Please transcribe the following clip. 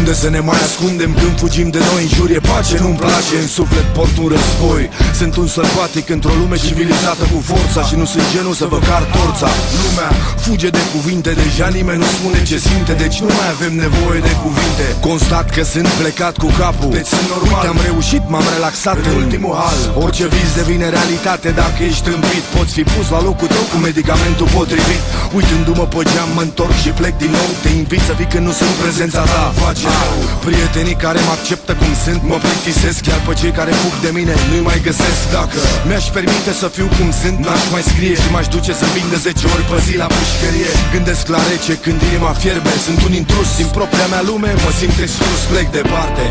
Unde să ne mai ascundem când fugim de noi? În jur e pace, nu-mi place, în suflet port un război. Sunt un sălbatic într-o lume civilizată cu forța și nu sunt genul să vă car torța. Lumea fuge de cuvinte, deja nimeni nu spune ce simte, deci nu mai avem nevoie de cuvinte. Constat că sunt plecat cu capul, deci sunt normal. Uite, am reușit, m-am relaxat în ultimul hal. Orice vis devine realitate dacă ești tâmpit. Poți fi pus la locul tău cu medicamentul potrivit. Uitându-mă pe geam, mă întorc și plec din nou. Te invit să vii când nu sunt prezența ta. Prietenii care mă acceptă cum sunt mă plictisesc, iar pe cei care fug de mine nu-i mai găsesc. Dacă mi-aș permite să fiu cum sunt, n-aș mai scrie și m-aș duce să vin de 10 ori pe zi la pușcărie. Gândesc la rece când inima fierbe, sunt un intrus din propria mea lume, mă simt exclus, plec departe.